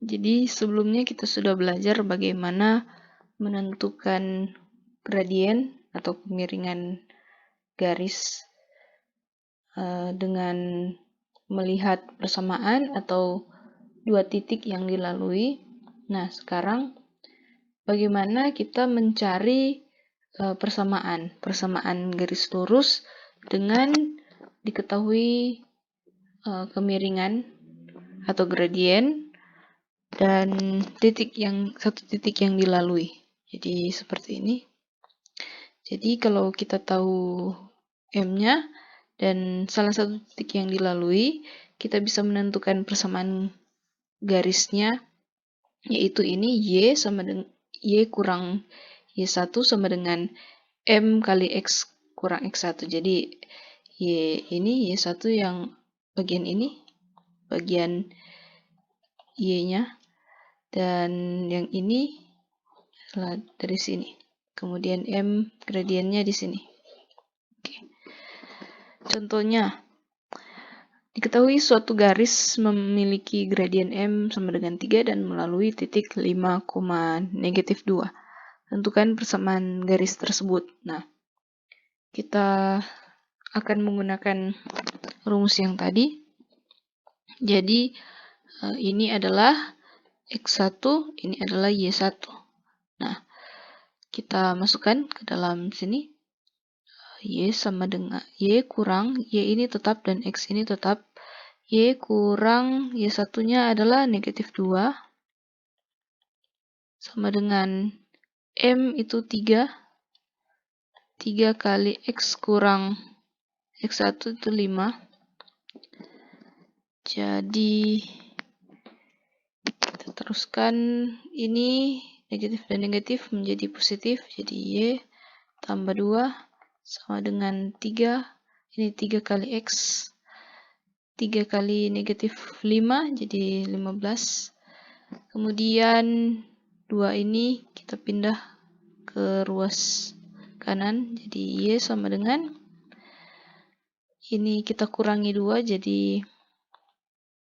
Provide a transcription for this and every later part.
Jadi sebelumnya kita sudah belajar bagaimana menentukan gradien atau kemiringan garis dengan melihat persamaan atau dua titik yang dilalui. Nah, sekarang bagaimana kita mencari persamaan garis lurus dengan diketahui kemiringan atau gradien dan satu titik yang dilalui. Jadi seperti ini. Jadi kalau kita tahu M-nya dan salah satu titik yang dilalui, kita bisa menentukan persamaan garisnya, yaitu ini Y sama dengan Y kurang Y1 sama dengan M kali X kurang X1. Jadi ini Y1 yang bagian ini, bagian Y-nya, dan yang ini adalah dari sini. Kemudian M gradiennya di sini. Oke. Contohnya, diketahui suatu garis memiliki gradien M sama dengan 3 dan melalui titik 5, -2. Tentukan persamaan garis tersebut. Nah, kita akan menggunakan rumus yang tadi. Jadi, ini adalah X1, ini adalah Y1. Nah, kita masukkan ke dalam sini. Y sama dengan Y kurang Y ini tetap dan X ini tetap. Y kurang Y1-nya adalah -2 sama dengan M itu 3. 3 kali X kurang X1 itu 5. Jadi kita teruskan ini negatif dan negatif menjadi positif. Jadi Y tambah 2 sama dengan 3. Ini 3 kali X. 3 kali -5 jadi 15. Kemudian 2 ini kita pindah ke ruas kanan. Jadi Y sama dengan ini kita kurangi 2 jadi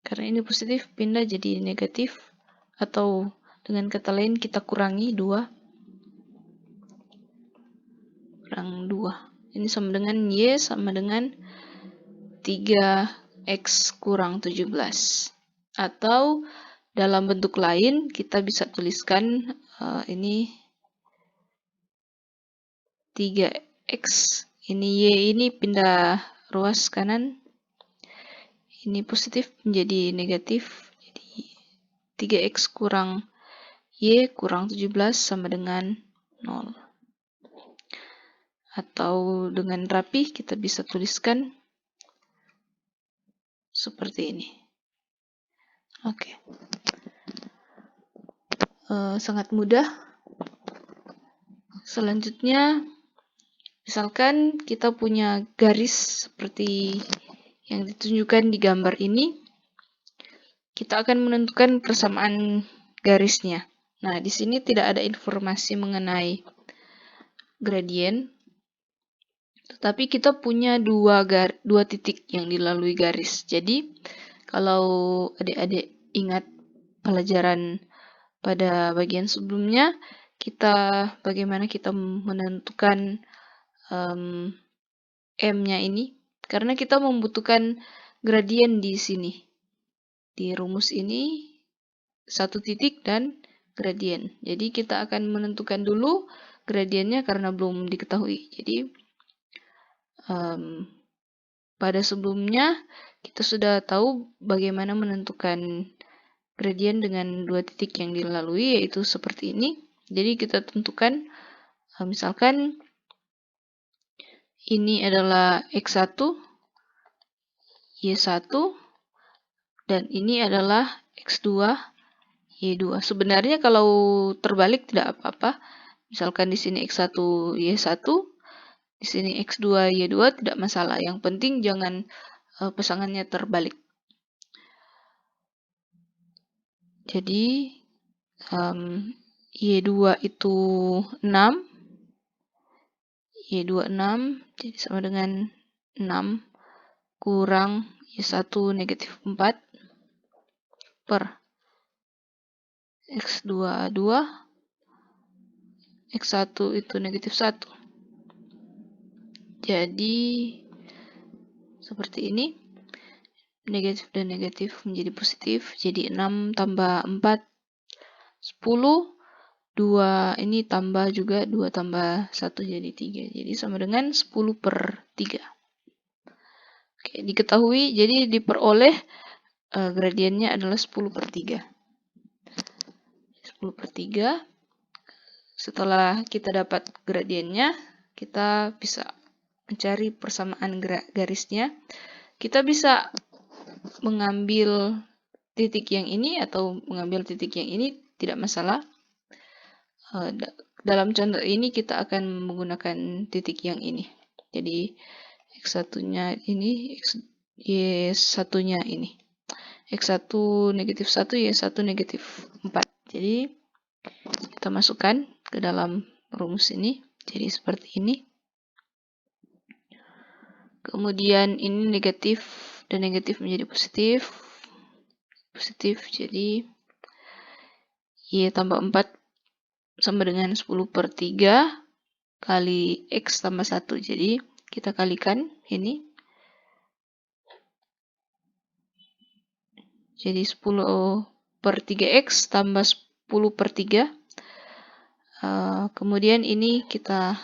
karena ini positif pindah jadi negatif, atau dengan kata lain kita kurangi 2 kurang 2. Ini sama dengan Y sama dengan 3X kurang 17. Atau dalam bentuk lain kita bisa tuliskan ini 3X, ini Y ini pindah ruas kanan, ini positif menjadi negatif, jadi 3X kurang Y kurang 17 sama dengan 0. Atau dengan rapi kita bisa tuliskan seperti ini. Oke. Sangat mudah. Selanjutnya, misalkan kita punya garis seperti yang ditunjukkan di gambar ini, kita akan menentukan persamaan garisnya. Nah, di sini tidak ada informasi mengenai gradien, tetapi kita punya dua titik yang dilalui garis. Jadi, kalau adik-adik ingat pelajaran pada bagian sebelumnya, bagaimana kita menentukan M-nya ini, karena kita membutuhkan gradien di sini. Di rumus ini, satu titik dan gradien. Jadi kita akan menentukan dulu gradiennya karena belum diketahui. Jadi pada sebelumnya kita sudah tahu bagaimana menentukan gradien dengan dua titik yang dilalui, yaitu seperti ini. Jadi kita tentukan, misalkan ini adalah X1, Y1, dan ini adalah X2, Y2. Sebenarnya kalau terbalik tidak apa-apa. Misalkan di sini X1, Y1, di sini X2, Y2 tidak masalah. Yang penting jangan pasangannya terbalik. Jadi Y2 itu 6, Y2 6, jadi sama dengan 6 kurang Y1 -4 per X2 2, X1 itu negatif 1. Jadi seperti ini, negatif dan negatif menjadi positif, jadi 6 tambah 4, 10, 2 ini tambah juga 2 tambah 1 jadi 3, jadi sama dengan 10/3. Oke, diketahui, jadi diperoleh gradiennya adalah 10/3. 10/3. Setelah kita dapat gradiennya, kita bisa mencari persamaan garisnya. Kita bisa mengambil titik yang ini atau mengambil titik yang ini, tidak masalah. Dalam contoh ini kita akan menggunakan titik yang ini. Jadi X1-nya ini, Y1-nya ini. X1 negatif 1, Y1 negatif 4. Jadi kita masukkan ke dalam rumus ini. Jadi seperti ini. Kemudian ini negatif dan negatif menjadi positif. Positif, jadi Y tambah 4 sama dengan 10/3 kali X tambah 1. Jadi kita kalikan ini. Jadi 10/3X tambah 10/3. Kemudian ini kita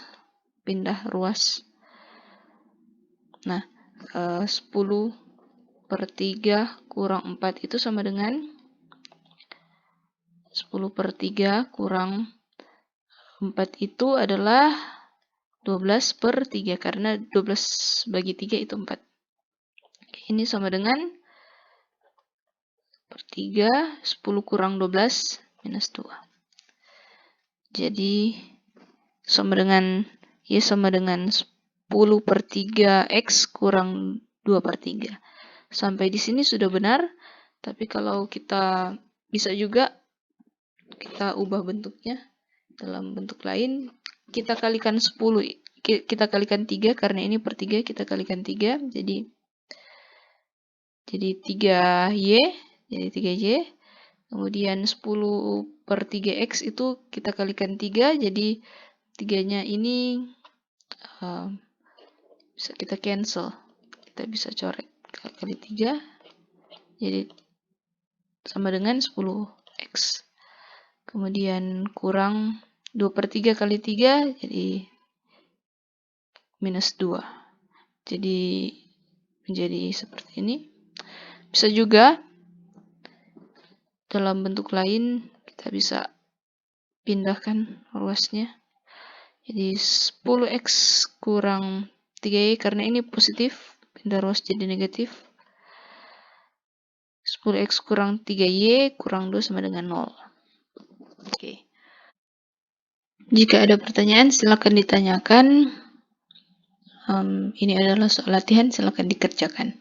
pindah ruas. Nah, 10/3 kurang 4 itu sama dengan 10/3 kurang 4 itu adalah 12/3 karena 12 bagi 3 itu 4. Ini sama dengan 3, 10 kurang 12 minus 2. Jadi sama dengan Y sama dengan 10/3X kurang 2/3. Sampai di sini sudah benar, tapi kalau kita bisa juga kita ubah bentuknya dalam bentuk lain. Kita kalikan 10, kita kalikan 3 karena ini per 3, kita kalikan 3, jadi 3Y, jadi 3Y. Kemudian 10/3X itu kita kalikan 3, jadi 3-nya ini bisa kita cancel. Kita bisa coret kali 3, jadi sama dengan 10X. Kemudian kurang 2/3 kali 3, jadi minus 2. Jadi menjadi seperti ini. Bisa juga dalam bentuk lain kita bisa pindahkan ruasnya. Jadi 10X kurang 3Y karena ini positif, pindah ruas jadi negatif. 10X kurang 3Y kurang 2 sama dengan 0. Oke. Jika ada pertanyaan silakan ditanyakan. Ini adalah soal latihan, silakan dikerjakan.